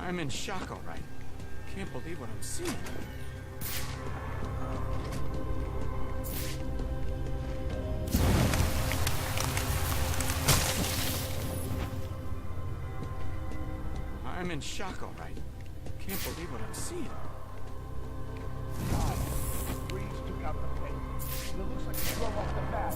I'm in shock, all right. Can't believe what I'm seeing. I'm in shock, all right. Can't believe what I'm seeing. God, Freeze took out the paint. It looks like he drove off the bat.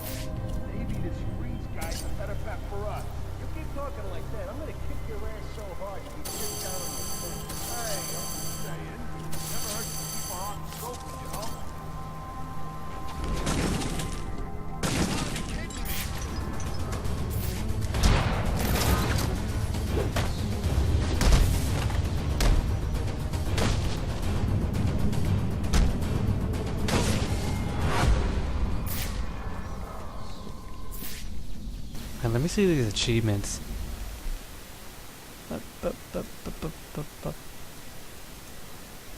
Maybe this Freeze guy's a better bet for us. You keep talking like that, I'm gonna kick your ass so hard you sit down on your feet. Hey, I'm just saying. Never hurt to keep a hot scope, you know? And let me see these achievements.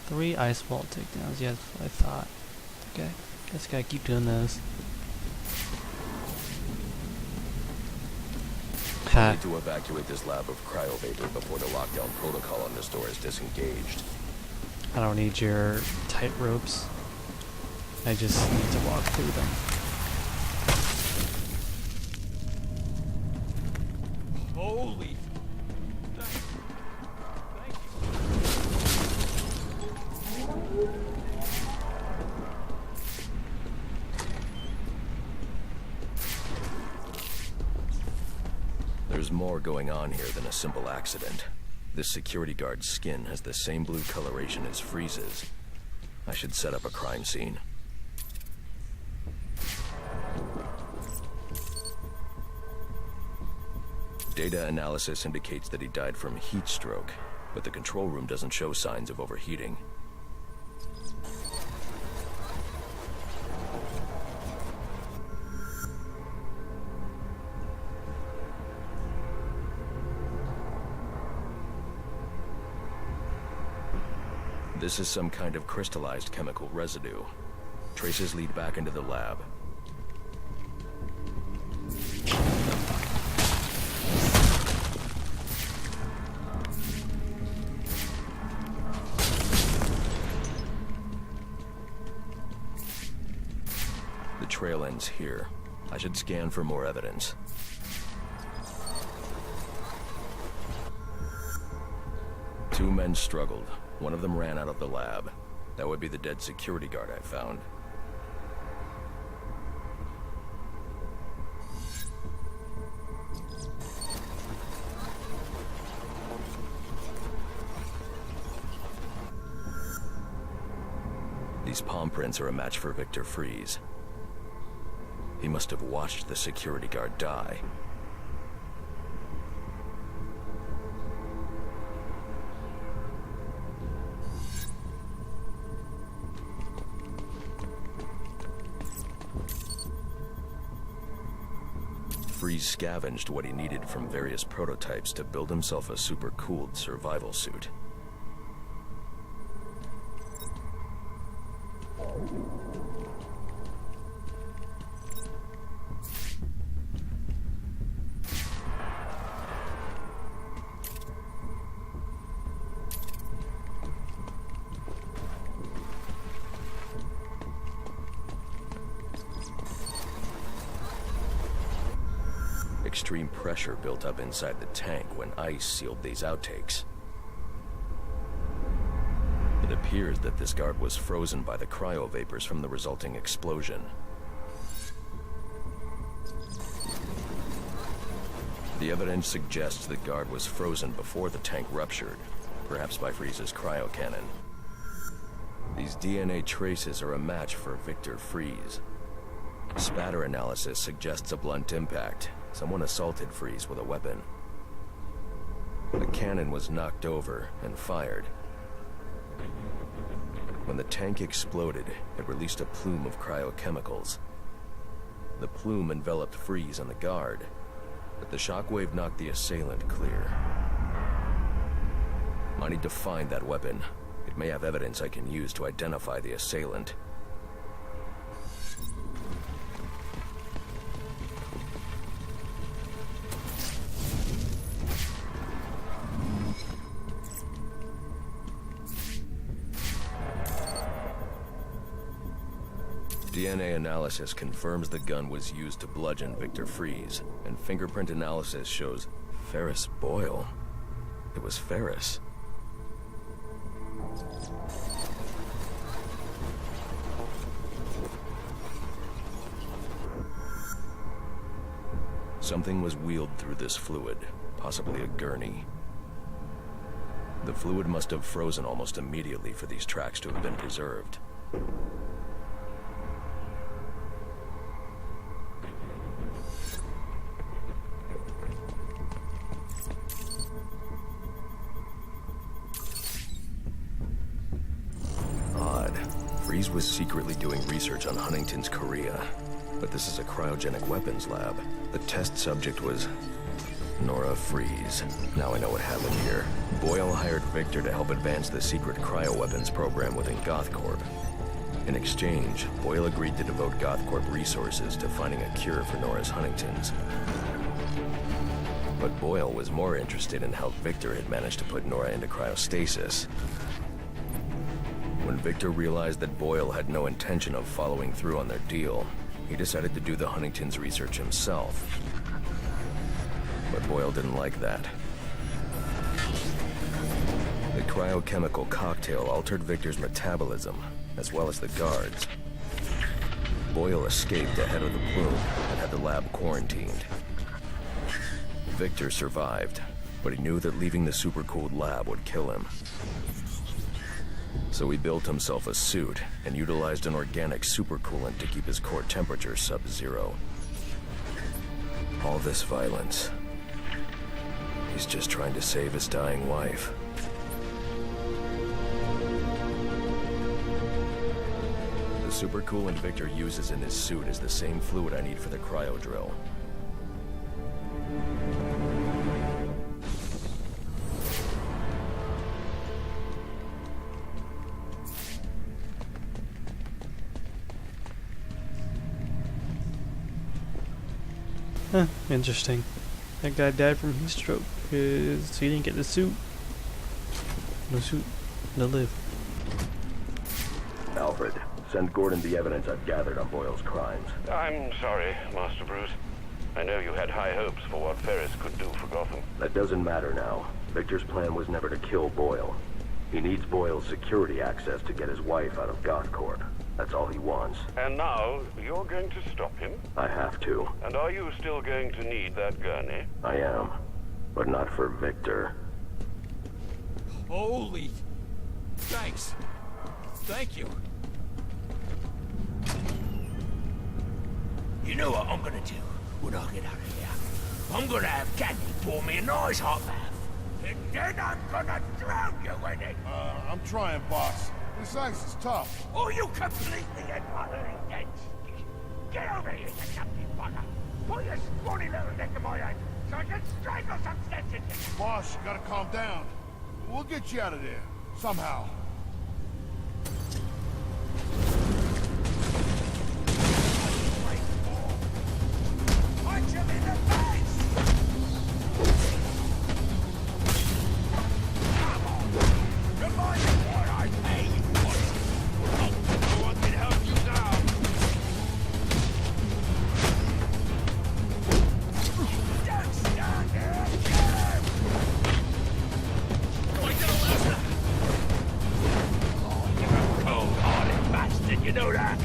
3 ice wall takedowns. Yeah, that's what I thought. Okay, guess gotta keep doing those. I need to evacuate this lab of cryovapor before the lockdown protocol on this door is disengaged. I don't need your tight ropes. I just need to walk through them. Holy. Thank you. There's more going on here than a simple accident. This security guard's skin has the same blue coloration as Freeze's. I should set up a crime scene. Data analysis indicates that he died from heat stroke, but the control room doesn't show signs of overheating. This is some kind of crystallized chemical residue. Traces lead back into the lab. The trail ends here. I should scan for more evidence. Two men struggled. One of them ran out of the lab. That would be the dead security guard I found. These palm prints are a match for Victor Freeze. He must have watched the security guard die. Freeze scavenged what he needed from various prototypes to build himself a super-cooled survival suit. Extreme pressure built up inside the tank when ice sealed these outtakes. It appears that this guard was frozen by the cryovapors from the resulting explosion. The evidence suggests the guard was frozen before the tank ruptured, perhaps by Freeze's cryocannon. These DNA traces are a match for Victor Freeze. Spatter analysis suggests a blunt impact. Someone assaulted Freeze with a weapon. The cannon was knocked over and fired. When the tank exploded, it released a plume of cryochemicals. The plume enveloped Freeze and the guard, but the shockwave knocked the assailant clear. I need to find that weapon. It may have evidence I can use to identify the assailant. DNA analysis confirms the gun was used to bludgeon Victor Fries, and fingerprint analysis shows Ferris Boyle. It was Ferris. Something was wheeled through this fluid, possibly a gurney. The fluid must have frozen almost immediately for these tracks to have been preserved. Odd. Fries was secretly doing research on Huntington's Korea, but this is a cryogenic weapons lab. The test subject was Nora Fries. Now I know what happened here. Boyle hired Victor to help advance the secret cryoweapons program within GothCorp. In exchange, Boyle agreed to devote GothCorp resources to finding a cure for Nora's Huntingtons. But Boyle was more interested in how Victor had managed to put Nora into cryostasis. When Victor realized that Boyle had no intention of following through on their deal, he decided to do the Huntington's research himself. But Boyle didn't like that. The cryochemical cocktail altered Victor's metabolism, as well as the guards. Boyle escaped ahead of the plume and had the lab quarantined. Victor survived, but he knew that leaving the supercooled lab would kill him. So he built himself a suit and utilized an organic supercoolant to keep his core temperature sub-zero. All this violence. He's just trying to save his dying wife. The supercoolant Victor uses in his suit is the same fluid I need for the cryo drill. Huh, interesting. That guy died from heat stroke because he didn't get the suit. No suit, no live. Alfred, send Gordon the evidence I've gathered on Boyle's crimes. I'm sorry, Master Bruce. I know you had high hopes for what Ferris could do for Gotham. That doesn't matter now. Victor's plan was never to kill Boyle. He needs Boyle's security access to get his wife out of GothCorp. That's all he wants. And now, you're going to stop him? I have to. And are you still going to need that gurney? I am. But not for Victor. Holy... Thanks. Thank you. You know what I'm gonna do when I get out of here? I'm gonna have Candy pour me a nice hot bath. And then I'm gonna drown you in it. I'm trying, boss. This ice is tough. Oh, you completely and utterly dead. Get over here, you numpty bugger. Put your scrawny little neck in my hand so I can strangle some sense into you. Boss, you gotta calm down. We'll get you out of there. Somehow. Punch him in the face! Come on! Remind me what I pay you for. No one can help you now. Don't stand there! Get him! Oh, you're a cold-hearted bastard, you know that?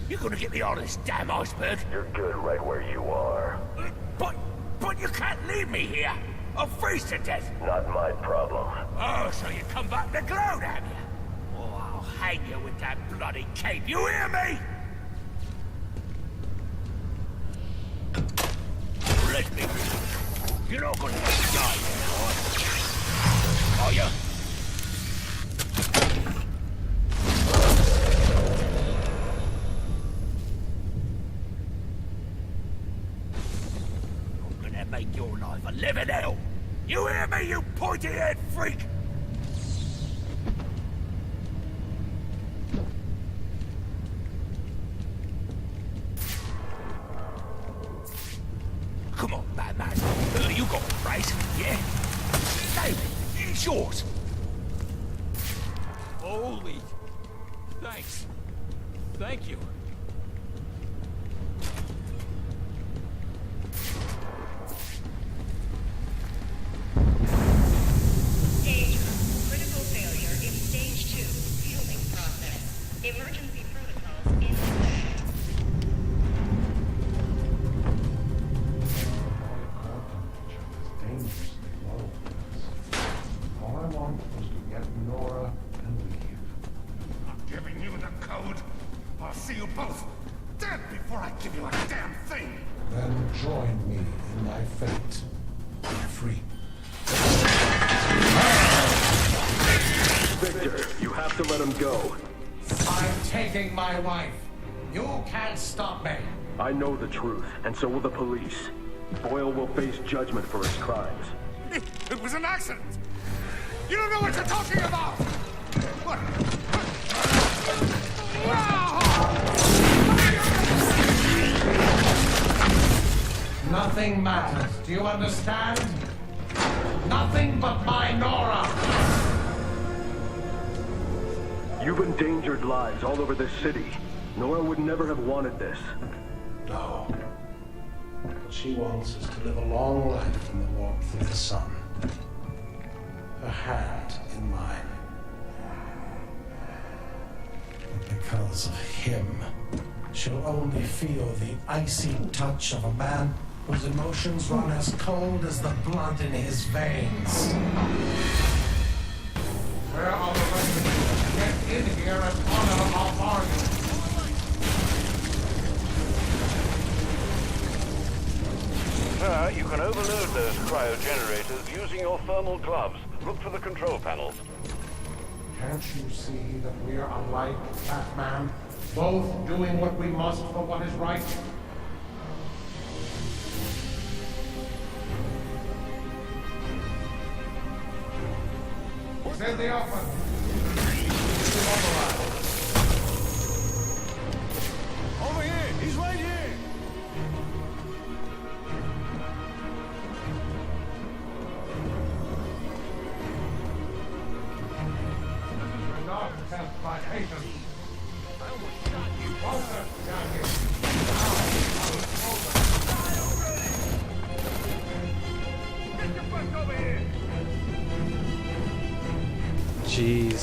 You're gonna get me out of this damn iceberg? You're good right where you are. But you can't leave me here. I'll freeze to death. Not my problem. Oh, so you come back to gloat, have you? Oh, I'll hang you with that bloody cape. You hear me? Let me. You're not gonna die now, are you? Make your life a living hell! You hear me, you pointy-head freak? Come on, Batman. You got a price, yeah? Save it! Thanks. Thank you. Danger. Critical failure in stage 2. Fueling process. Emergency protocols in effect. All I want was to get Nora and leave. I'm giving you the code. I'll see you both dead before I give you a damn thing. Then join me in my fate. Be free. Victor, you have to let him go. I'm taking my wife. You can't stop me. I know the truth, and so will the police. Boyle will face judgment for his crimes. It was an accident. You don't know what you're talking about. What? Nothing matters. Do you understand? Nothing but my Nora. You've endangered lives all over this city. Nora would never have wanted this. No. What she wants is to live a long life in the warmth of the sun. Her hand in mine. But because of him, she'll only feel the icy touch of a man whose emotions run as cold as the blood in his veins. Where are the rest of you? Get in here and honor our bargain. Sir, you can overload those cryogenerators using your thermal gloves. Look for the control panels. Can't you see that we are alike, Batman? Both doing what we must for what is right? Who's in the open? Over here. He's right here. I almost shot you. Walter, down here. Get your butt over here. Jeez.